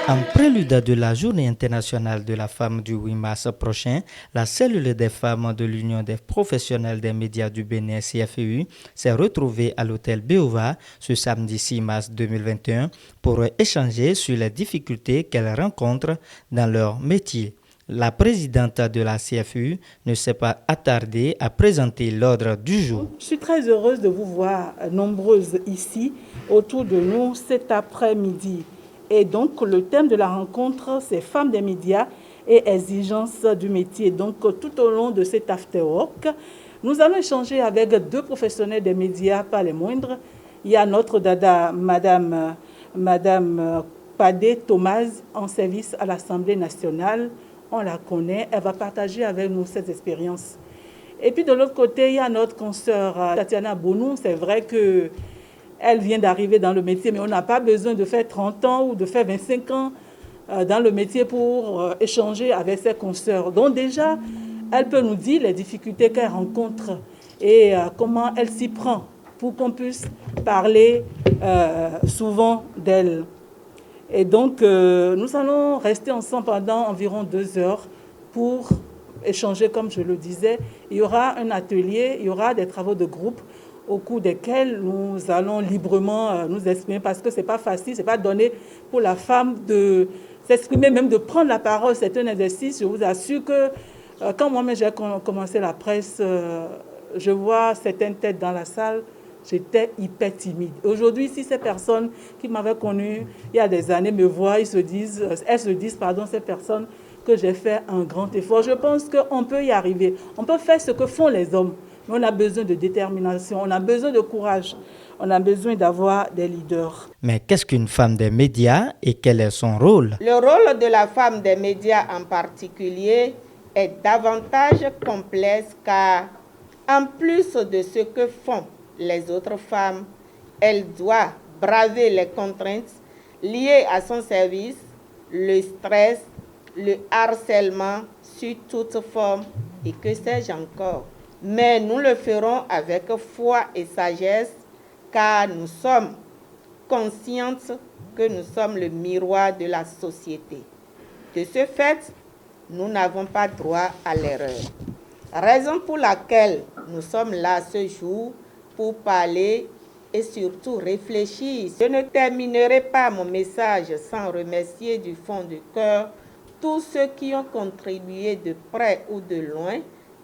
En prélude de la Journée internationale de la femme du 8 mars prochain, la cellule des femmes de l'Union des professionnels des médias du Bénin CFEU s'est retrouvée à l'hôtel Béova ce samedi 6 mars 2021 pour échanger sur les difficultés qu'elles rencontrent dans leur métier. La présidente de la CFEU ne s'est pas attardée à présenter l'ordre du jour. Je suis très heureuse de vous voir nombreuses ici autour de nous cet après-midi. Et donc, le thème de la rencontre, c'est Femmes des médias et exigences du métier. Donc, tout au long de cet after-work, nous allons échanger avec deux professionnels des médias, pas les moindres. Il y a notre dada, Madame Padé Thomas, en service à l'Assemblée nationale. On la connaît, elle va partager avec nous cette expérience. Et puis, de l'autre côté, il y a notre consoeur Tatiana Bonou. C'est vrai que elle vient d'arriver dans le métier, mais on n'a pas besoin de faire 30 ans ou de faire 25 ans dans le métier pour échanger avec ses consoeurs. Donc déjà, elle peut nous dire les difficultés qu'elle rencontre et comment elle s'y prend pour qu'on puisse parler souvent d'elle. Et donc, nous allons rester ensemble pendant environ 2 heures pour échanger, comme je le disais. Il y aura un atelier, il y aura des travaux de groupe au cours desquels nous allons librement nous exprimer, parce que ce n'est pas facile, ce n'est pas donné pour la femme de s'exprimer, même de prendre la parole. C'est un exercice. Je vous assure que quand moi-même j'ai commencé la presse, je vois certaines têtes dans la salle, j'étais hyper timide. Aujourd'hui, si ces personnes qui m'avaient connue il y a des années me voient, elles se disent, ces personnes, que j'ai fait un grand effort. Je pense qu'on peut y arriver. On peut faire ce que font les hommes. Mais on a besoin de détermination, on a besoin de courage, on a besoin d'avoir des leaders. Mais qu'est-ce qu'une femme des médias et quel est son rôle? Le rôle de la femme des médias en particulier est davantage complexe car, en plus de ce que font les autres femmes, elle doit braver les contraintes liées à son service, le stress, le harcèlement sur toute forme et que sais-je encore. Mais nous le ferons avec foi et sagesse, car nous sommes conscientes que nous sommes le miroir de la société. De ce fait, nous n'avons pas droit à l'erreur. Raison pour laquelle nous sommes là ce jour pour parler et surtout réfléchir. Je ne terminerai pas mon message sans remercier du fond du cœur tous ceux qui ont contribué de près ou de loin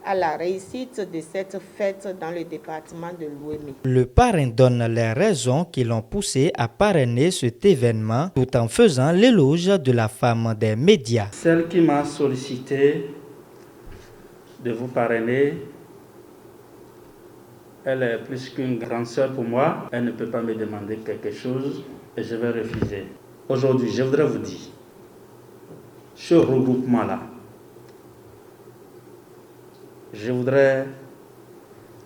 à la réussite de cette fête dans le département de l'Ouémé. Le parrain donne les raisons qui l'ont poussé à parrainer cet événement tout en faisant l'éloge de la femme des médias. Celle qui m'a sollicité de vous parrainer, elle est plus qu'une grande sœur pour moi. Elle ne peut pas me demander quelque chose et je vais refuser. Aujourd'hui, je voudrais vous dire, ce regroupement-là, je voudrais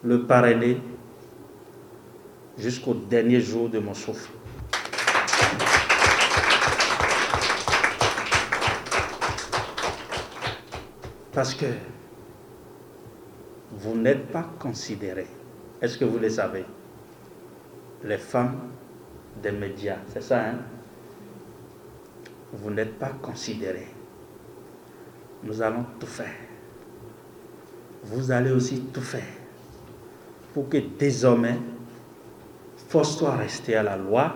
le parrainer jusqu'au dernier jour de mon souffle. Parce que vous n'êtes pas considérés. Est-ce que vous le savez? Les femmes des médias, c'est ça, hein? Vous n'êtes pas considérés. Nous allons tout faire. Vous allez aussi tout faire pour que désormais, force soit restée à la loi,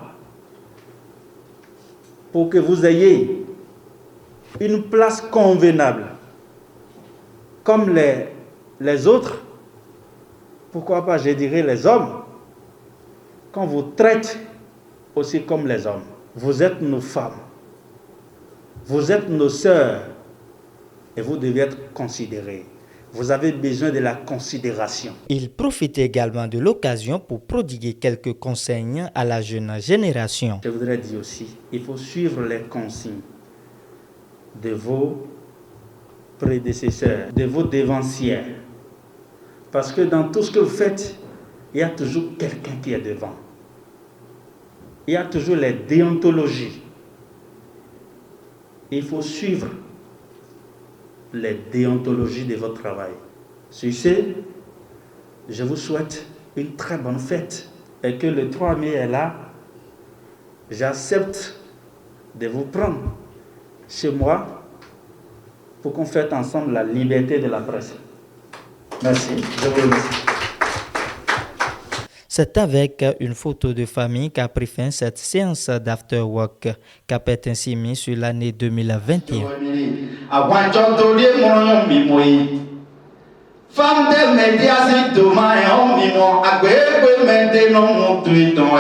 pour que vous ayez une place convenable, comme les autres, pourquoi pas, je dirais les hommes, qu'on vous traite aussi comme les hommes. Vous êtes nos femmes, vous êtes nos sœurs, et vous devez être considérés. Vous avez besoin de la considération. Il profite également de l'occasion pour prodiguer quelques conseils à la jeune génération. Je voudrais dire aussi, il faut suivre les consignes de vos prédécesseurs, de vos devancières. Parce que dans tout ce que vous faites, il y a toujours quelqu'un qui est devant. il y a toujours les déontologies. Il faut suivre les déontologies de votre travail. Sur ce, je vous souhaite une très bonne fête et que le 3 mai est là. J'accepte de vous prendre chez moi pour qu'on fête ensemble la liberté de la presse. Merci, je vous remercie. C'est avec une photo de famille qu'a pris fin cette séance d'afterwork Cap est ainsi mis sur l'année 2021. Femme des médias, c'est demain, on m'y montre, à quoi, mais des noms, tout est en